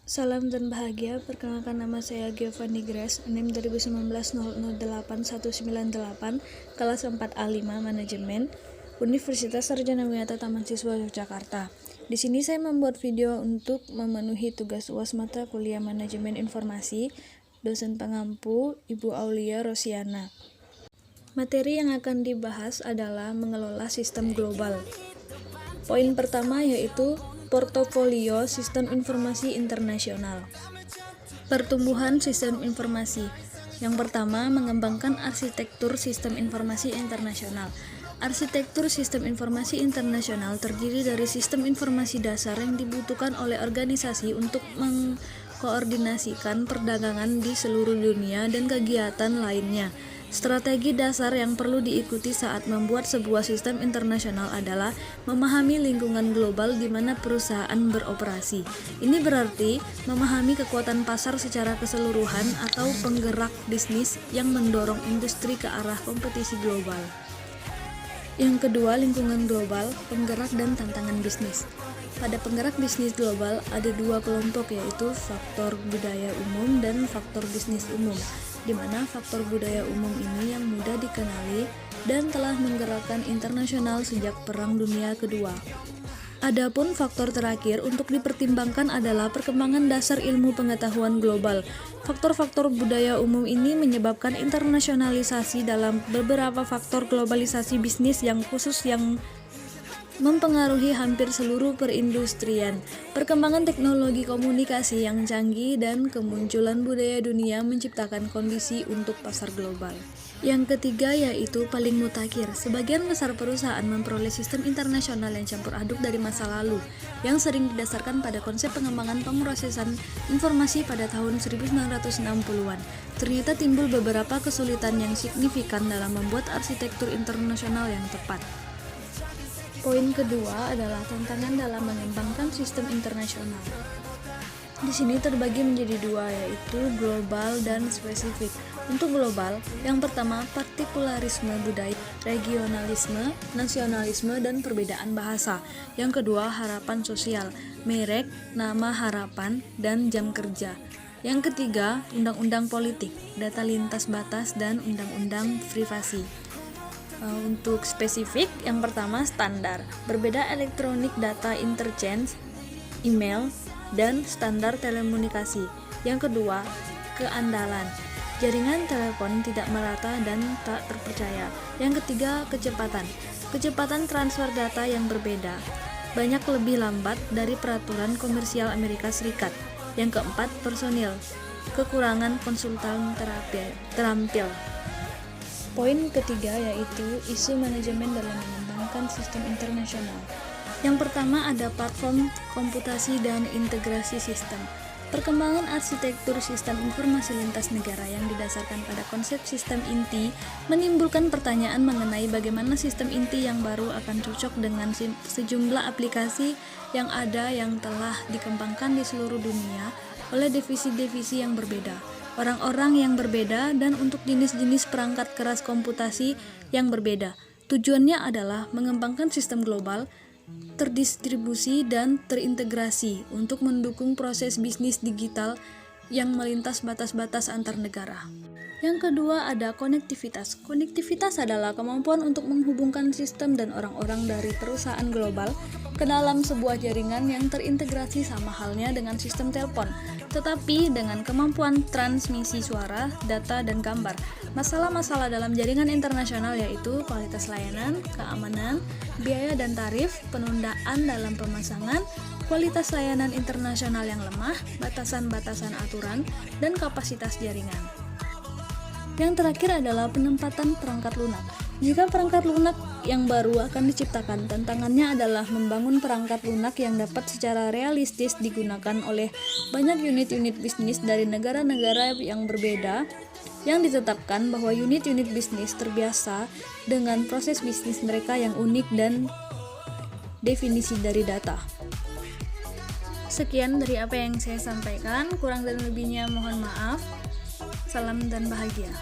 Salam dan bahagia, perkenalkan nama saya Giovanni Grace, NIM 2019-008198, kelas 4A5 Manajemen, Universitas Sarjana Wiyata Taman Siswa Yogyakarta. Di sini saya membuat video untuk memenuhi tugas UAS mata kuliah Manajemen Informasi, dosen pengampu Ibu Aulia Rosiana. Materi yang akan dibahas adalah mengelola sistem global. Poin pertama yaitu portofolio sistem informasi internasional. Pertumbuhan sistem informasi. Yang pertama, mengembangkan arsitektur sistem informasi internasional. Arsitektur sistem informasi internasional terdiri dari sistem informasi dasar yang dibutuhkan oleh organisasi untuk mengkoordinasikan perdagangan di seluruh dunia dan kegiatan lainnya. Strategi dasar yang perlu diikuti saat membuat sebuah sistem internasional adalah memahami lingkungan global di mana perusahaan beroperasi. Ini berarti memahami kekuatan pasar secara keseluruhan atau penggerak bisnis yang mendorong industri ke arah kompetisi global. Yang kedua, lingkungan global, penggerak dan tantangan bisnis. Pada penggerak bisnis global ada dua kelompok, yaitu faktor budaya umum dan faktor bisnis umum, di mana faktor budaya umum ini yang mudah dikenali dan telah menggerakkan internasional sejak Perang Dunia Kedua. Adapun faktor terakhir untuk dipertimbangkan adalah perkembangan dasar ilmu pengetahuan global. Faktor-faktor budaya umum ini menyebabkan internasionalisasi dalam beberapa faktor globalisasi bisnis yang khusus yang mempengaruhi hampir seluruh perindustrian. Perkembangan teknologi komunikasi yang canggih dan kemunculan budaya dunia menciptakan kondisi untuk pasar global. Yang ketiga yaitu paling mutakhir. Sebagian besar perusahaan memperoleh sistem internasional yang campur aduk dari masa lalu, yang sering didasarkan pada konsep pengembangan pemrosesan informasi pada tahun 1960-an. Ternyata timbul beberapa kesulitan yang signifikan dalam membuat arsitektur internasional yang tepat. Poin kedua adalah tantangan dalam mengembangkan sistem internasional. Di sini terbagi menjadi dua, yaitu global dan spesifik. Untuk global, yang pertama partikularisme budaya, regionalisme, nasionalisme, dan perbedaan bahasa. Yang kedua harapan sosial, merek, nama harapan, dan jam kerja. Yang ketiga undang-undang politik, data lintas batas, dan undang-undang privasi. Untuk spesifik, yang pertama standar, berbeda elektronik data interchange, email, dan standar telekomunikasi. Yang kedua, keandalan, jaringan telepon tidak merata dan tak terpercaya. Yang ketiga, kecepatan transfer data yang berbeda, banyak lebih lambat dari peraturan komersial Amerika Serikat. Yang keempat, personil, kekurangan konsultan terampil. Poin ketiga yaitu isu manajemen dalam mengembangkan sistem internasional. Yang pertama ada platform komputasi dan integrasi sistem. Perkembangan arsitektur sistem informasi lintas negara yang didasarkan pada konsep sistem inti menimbulkan pertanyaan mengenai bagaimana sistem inti yang baru akan cocok dengan sejumlah aplikasi yang ada yang telah dikembangkan di seluruh dunia oleh divisi-divisi yang berbeda, orang-orang yang berbeda, dan untuk jenis-jenis perangkat keras komputasi yang berbeda. Tujuannya adalah mengembangkan sistem global, terdistribusi, dan terintegrasi untuk mendukung proses bisnis digital yang melintas batas-batas antar negara. Yang kedua ada konektivitas. Konektivitas adalah kemampuan untuk menghubungkan sistem dan orang-orang dari perusahaan global ke dalam sebuah jaringan yang terintegrasi sama halnya dengan sistem telepon, tetapi dengan kemampuan transmisi suara, data, dan gambar. Masalah-masalah dalam jaringan internasional yaitu kualitas layanan, keamanan, biaya dan tarif, penundaan dalam pemasangan, kualitas layanan internasional yang lemah, batasan-batasan aturan, dan kapasitas jaringan. Yang terakhir adalah penempatan perangkat lunak. Jika perangkat lunak yang baru akan diciptakan, tantangannya adalah membangun perangkat lunak yang dapat secara realistis digunakan oleh banyak unit-unit bisnis dari negara-negara yang berbeda, yang ditetapkan bahwa unit-unit bisnis terbiasa dengan proses bisnis mereka yang unik dan definisi dari data. Sekian dari apa yang saya sampaikan, kurang dan lebihnya mohon maaf. Salam dan bahagia.